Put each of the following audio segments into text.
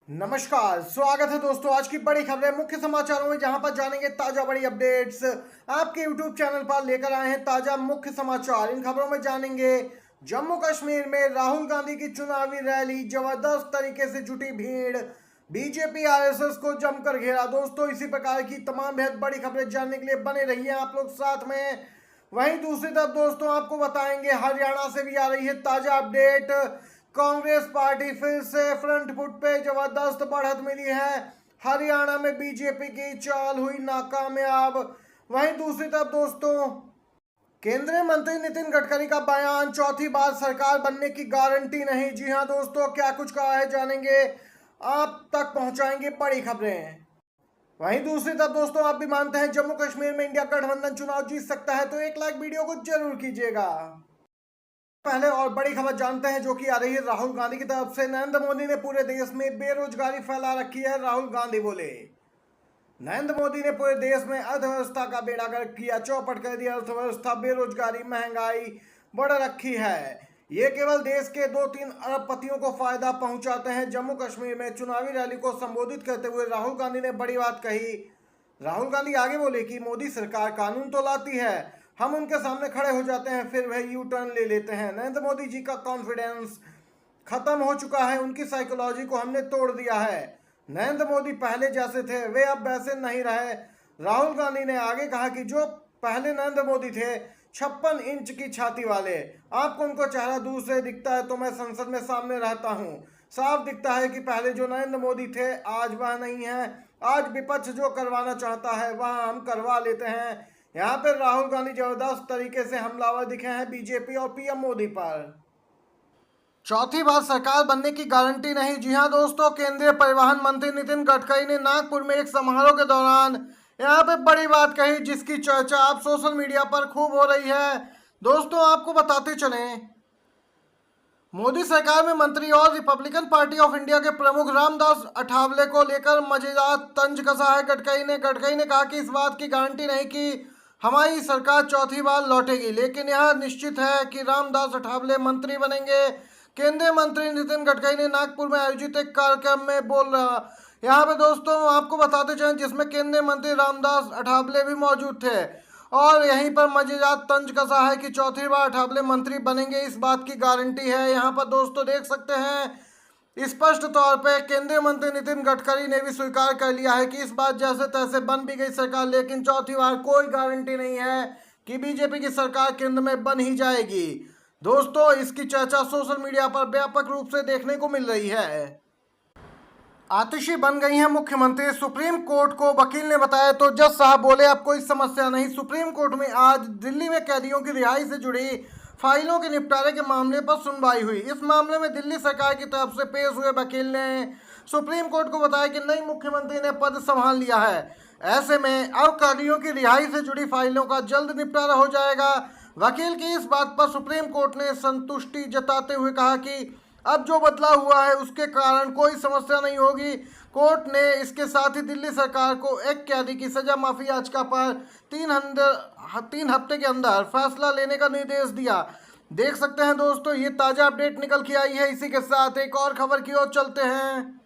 नमस्कार, स्वागत है दोस्तों आज की बड़ी खबरें मुख्य समाचारों में, जहां पर जानेंगे ताजा बड़ी अपडेट्स। आपके YouTube चैनल पर लेकर आए हैं ताजा मुख्य समाचार। इन खबरों में जानेंगे जम्मू कश्मीर में राहुल गांधी की चुनावी रैली, जबरदस्त तरीके से जुटी भीड़, बीजेपी आरएसएस को जमकर घेरा। दोस्तों इसी प्रकार की तमाम बेहद बड़ी खबरें जानने के लिए बने रहिए आप लोग साथ में। वहीं दूसरी तरफ दोस्तों आपको बताएंगे हरियाणा से भी आ रही है ताजा अपडेट। कांग्रेस पार्टी फिर से फ्रंट फुट पे, जबरदस्त बढ़त मिली है। हरियाणा में बीजेपी की चाल हुई नाकामयाब। वहीं दूसरी तरफ दोस्तों केंद्रीय मंत्री नितिन गडकरी का बयान, चौथी बार सरकार बनने की गारंटी नहीं। जी हां दोस्तों, क्या कुछ कहा है जानेंगे, आप तक पहुंचाएंगे बड़ी खबरें। वहीं दूसरी तरफ दोस्तों आप भी मानते हैं जम्मू कश्मीर में इंडिया गठबंधन चुनाव जीत सकता है, तो एक लाइक वीडियो को जरूर कीजिएगा। पहले और बड़ी खबर जानते हैं जो कि आ रही है राहुल गांधी की तरफ से। नरेंद्र मोदी ने पूरे देश में बेरोजगारी फैला रखी है। राहुल गांधी बोले, नरेंद्र मोदी ने पूरे देश में अर्थव्यवस्था का बेड़ा गर्क किया, चौपट कर दिया अर्थव्यवस्था, बेरोजगारी महंगाई बढ़ रखी है। ये केवल देश के 2-3 अरबपतियों को फायदा पहुंचाते हैं। जम्मू कश्मीर में चुनावी रैली को संबोधित करते हुए राहुल गांधी ने बड़ी बात कही। राहुल गांधी आगे बोले कि मोदी सरकार कानून तो लाती है, हम उनके सामने खड़े हो जाते हैं, फिर वह यू टर्न ले लेते हैं। नरेंद्र मोदी जी का कॉन्फिडेंस खत्म हो चुका है, उनकी साइकोलॉजी को हमने तोड़ दिया है। नरेंद्र मोदी पहले जैसे थे वे अब वैसे नहीं रहे। राहुल गांधी ने आगे कहा कि जो पहले नरेंद्र मोदी थे 56 इंच की छाती वाले, आपको उनको चेहरा दूर से दिखता है तो मैं संसद में सामने रहता हूं, साफ दिखता है कि पहले जो नरेंद्र मोदी थे आज वह नहीं है। आज विपक्ष जो करवाना चाहता है वह हम करवा लेते हैं। यहाँ पर राहुल गांधी जबरदस्त तरीके से हमलावर दिखे हैं बीजेपी और पीएम मोदी पर। चौथी बार सरकार बनने की गारंटी नहीं। जी हां दोस्तों, केंद्रीय परिवहन मंत्री नितिन गडकरी ने नागपुर में एक समारोह के दौरान यहाँ पे बड़ी बात कही, जिसकी चर्चा आप सोशल मीडिया पर खूब हो रही है। दोस्तों आपको बताते चलें, मोदी सरकार में मंत्री और रिपब्लिकन पार्टी ऑफ इंडिया के प्रमुख रामदास अठावले को लेकर मजेदार तंज कसा है गडकरी ने कहा कि इस बात की गारंटी नहीं कि हमारी सरकार चौथी बार लौटेगी, लेकिन यह निश्चित है कि रामदास अठावले मंत्री बनेंगे। केंद्रीय मंत्री नितिन गडकरी ने नागपुर में आयोजित एक कार्यक्रम में बोल रहा, यहाँ पे दोस्तों आपको बताते चलें, जिसमें केंद्रीय मंत्री रामदास अठावले भी मौजूद थे और यहीं पर मजेदार तंज कसा है कि चौथी बार अठावले मंत्री बनेंगे, इस बात की गारंटी है। यहाँ पर दोस्तों देख सकते हैं स्पष्ट तौर पे केंद्रीय मंत्री नितिन गडकरी ने भी स्वीकार कर लिया है कि इस बार जैसे तैसे बन भी गई सरकार, लेकिन चौथी बार कोई गारंटी नहीं है कि बीजेपी की सरकार केंद्र में बन ही जाएगी। दोस्तों इसकी चर्चा सोशल मीडिया पर व्यापक रूप से देखने को मिल रही है। आतिशी बन गई हैं मुख्यमंत्री, सुप्रीम कोर्ट को वकील ने बताया तो जज साहब बोले अब कोई समस्या नहीं। सुप्रीम कोर्ट में आज दिल्ली में कैदियों की रिहाई से जुड़ी फाइलों के निपटारे के मामले पर सुनवाई हुई। इस मामले में दिल्ली सरकार की तरफ से पेश हुए वकील ने सुप्रीम कोर्ट को बताया कि नई मुख्यमंत्री ने पद संभाल लिया है, ऐसे में अब कैदियों की रिहाई से जुड़ी फाइलों का जल्द निपटारा हो जाएगा। वकील की इस बात पर सुप्रीम कोर्ट ने संतुष्टि जताते हुए कहा कि अब जो बदलाव हुआ है उसके कारण कोई समस्या नहीं होगी। कोर्ट ने इसके साथ ही दिल्ली सरकार को एक कैदी की सजा माफी याचिका पर 3 हफ्ते के अंदर फैसला लेने का निर्देश दिया। देख सकते हैं दोस्तों ये ताजा अपडेट निकल के आई है। इसी के साथ एक और खबर की ओर चलते हैं।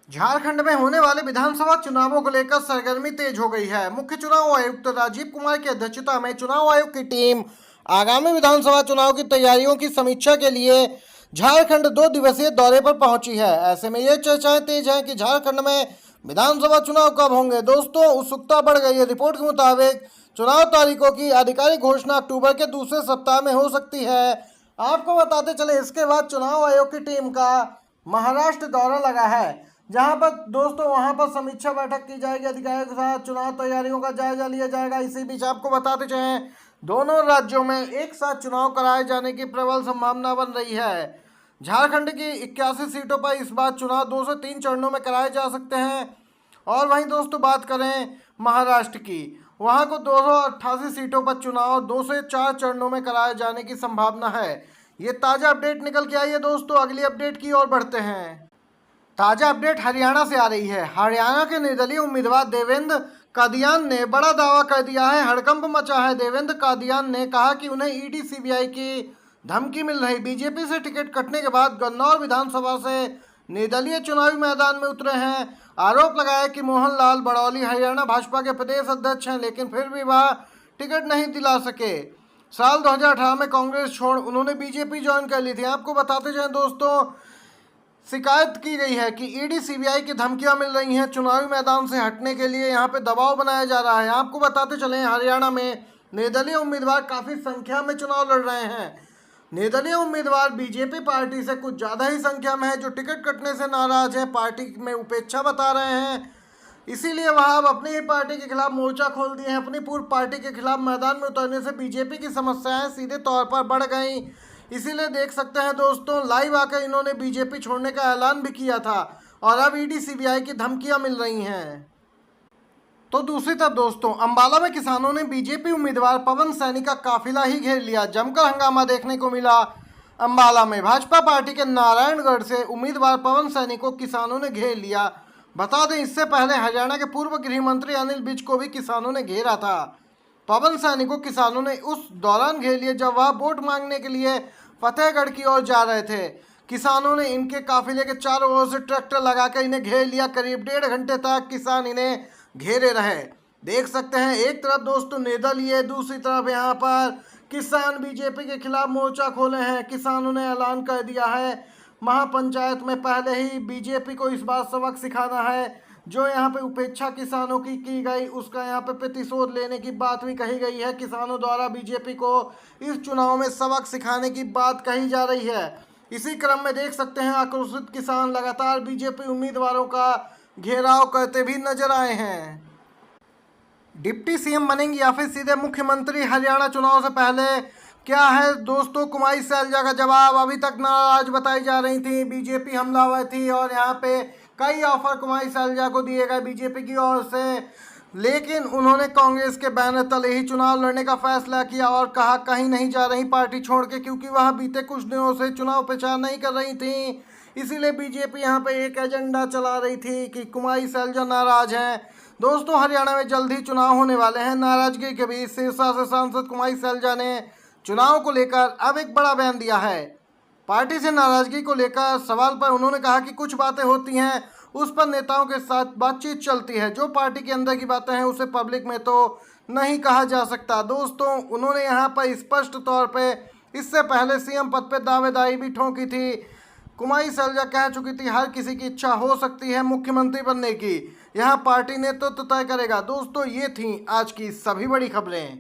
झारखंड में होने वाले विधानसभा चुनावों को लेकर सरगर्मी तेज हो गई है। मुख्य चुनाव आयुक्त राजीव कुमार की अध्यक्षता में चुनाव आयोग की टीम आगामी विधानसभा चुनाव की तैयारियों की समीक्षा के लिए झारखंड 2 दिवसीय दौरे पर पहुंची है। ऐसे में ये चर्चाएं तेज हैं कि झारखंड में विधानसभा चुनाव कब होंगे। दोस्तों उत्सुकता बढ़ गई है। रिपोर्ट के मुताबिक चुनाव तारीखों की आधिकारिक घोषणा अक्टूबर के दूसरे सप्ताह में हो सकती है। आपको बताते चले इसके बाद चुनाव आयोग की टीम का महाराष्ट्र दौरा लगा है, जहां पर दोस्तों वहां पर समीक्षा बैठक की जाएगी, अधिकारियों के साथ चुनाव तैयारियों का जायजा लिया जाएगा। इसी बीच आपको बताते चलें दोनों राज्यों में एक साथ चुनाव कराए जाने की प्रबल संभावना बन रही है। झारखंड की 81 सीटों पर इस बार चुनाव 2 से 3 चरणों में कराए जा सकते हैं। और वहीं दोस्तों बात करें महाराष्ट्र की, वहां को 288 सीटों पर चुनाव 2 से 4 चरणों में कराए जाने की संभावना है। ये ताज़ा अपडेट निकल के आई है दोस्तों। अगली अपडेट की ओर बढ़ते हैं। ताज़ा अपडेट हरियाणा से आ रही है। हरियाणा के निर्दलीय उम्मीदवार देवेंद्र कादियान ने बड़ा दावा कर दिया है। हड़कंप मचा है। देवेंद्र कादियान ने कहा कि उन्हें ईडी सीबीआई की धमकी मिल रही। बीजेपी से टिकट कटने के बाद गन्नौर विधानसभा से निर्दलीय चुनावी मैदान में उतरे हैं। आरोप लगाया कि मोहन लाल बड़ौली हरियाणा भाजपा के प्रदेश अध्यक्ष हैं, लेकिन फिर भी वह टिकट नहीं दिला सके। साल 2018 में कांग्रेस छोड़ उन्होंने बीजेपी ज्वाइन कर ली थी। आपको बताते जाएं दोस्तों, शिकायत की गई है कि ईडी सीबीआई की धमकियां मिल रही हैं। चुनावी मैदान से हटने के लिए यहां पे दबाव बनाया जा रहा है। आपको बताते चले, हरियाणा में निर्दलीय उम्मीदवार काफी संख्या में चुनाव लड़ रहे हैं। निर्दलीय उम्मीदवार बीजेपी पार्टी से कुछ ज्यादा ही संख्या में है, जो टिकट कटने से नाराज है, पार्टी में उपेक्षा बता रहे हैं। इसीलिए वह अब अपनी ही पार्टी के खिलाफ मोर्चा खोल दिए हैं। अपनी पूर्व पार्टी के खिलाफ मैदान में उतरने से बीजेपी की समस्याएं सीधे तौर पर बढ़ गई। इसीलिए देख सकते हैं दोस्तों, लाइव आकर इन्होंने बीजेपी छोड़ने का ऐलान भी किया था और अब ईडी सीबीआई की धमकियां मिल रही हैं। तो दूसरी तरफ दोस्तों, अंबाला में किसानों ने बीजेपी उम्मीदवार पवन सैनी का काफिला ही घेर लिया। जमकर हंगामा देखने को मिला। अंबाला में भाजपा पार्टी के नारायणगढ़ से उम्मीदवार पवन सैनी को किसानों ने घेर लिया। बता दें, इससे पहले हरियाणा के पूर्व गृह मंत्री अनिल विज को भी किसानों ने घेरा था। पवन सैनी को किसानों ने उस दौरान घेर लिया जब वह वोट मांगने के लिए फतेहगढ़ की ओर जा रहे थे। किसानों ने इनके काफिले के चारों ओर से ट्रैक्टर लगाकर इन्हें घेर लिया। करीब 1.5 घंटे तक किसान इन्हें घेरे रहे। देख सकते हैं, एक तरफ दोस्तों निर्दलीय, दूसरी तरफ यहाँ पर किसान बीजेपी के खिलाफ मोर्चा खोले हैं। किसानों ने ऐलान कर दिया है, महापंचायत में पहले ही बीजेपी को इस बात सबक सिखाना है। जो यहाँ पे उपेक्षा किसानों की गई, उसका यहाँ पे प्रतिशोध लेने की बात भी कही गई है। किसानों द्वारा बीजेपी को इस चुनाव में सबक सिखाने की बात कही जा रही है। इसी क्रम में देख सकते हैं, आक्रोशित किसान लगातार बीजेपी उम्मीदवारों का घेराव करते भी नजर आए हैं। डिप्टी सीएम बनेंगी या फिर सीधे मुख्यमंत्री? हरियाणा चुनाव से पहले क्या है दोस्तों कुमारी सैलजा का जवाब? अभी तक नाराज बताई जा रही थी, बीजेपी हमलावर थी और यहाँ पे कई ऑफर कुमारी सैलजा को दिए गए बीजेपी की ओर से, लेकिन उन्होंने कांग्रेस के बैनर तले ही चुनाव लड़ने का फैसला किया और कहा कहीं नहीं जा रही पार्टी छोड़ के, क्योंकि वह बीते कुछ दिनों से चुनाव प्रचार नहीं कर रही थी। इसीलिए बीजेपी यहाँ पे एक एजेंडा चला रही थी कि कुमारी सैलजा नाराज हैं। दोस्तों, हरियाणा में जल्द ही चुनाव होने वाले हैं। नाराजगी के बीच सिरसा से सांसद कुमारी सैलजा ने चुनाव को लेकर अब एक बड़ा बयान दिया है। पार्टी से नाराजगी को लेकर सवाल पर उन्होंने कहा कि कुछ बातें होती हैं, उस पर नेताओं के साथ बातचीत चलती है। जो पार्टी के अंदर की बातें हैं उसे पब्लिक में तो नहीं कहा जा सकता। दोस्तों, उन्होंने यहाँ पर स्पष्ट तौर पे इससे पहले सीएम पद पे दावेदारी भी ठोकी थी। कुमारी सैलजा कह चुकी थी, हर किसी की इच्छा हो सकती है मुख्यमंत्री बनने की, यहाँ पार्टी नेतृत्व तय करेगा। दोस्तों, ये थी आज की सभी बड़ी खबरें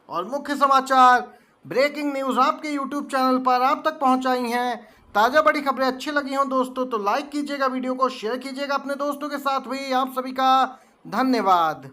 और मुख्य समाचार, ब्रेकिंग न्यूज़ आपके यूट्यूब चैनल पर आप तक पहुँचाई हैं। ताज़ा बड़ी खबरें अच्छी लगी हों दोस्तों तो लाइक कीजिएगा, वीडियो को शेयर कीजिएगा अपने दोस्तों के साथ भी। आप सभी का धन्यवाद।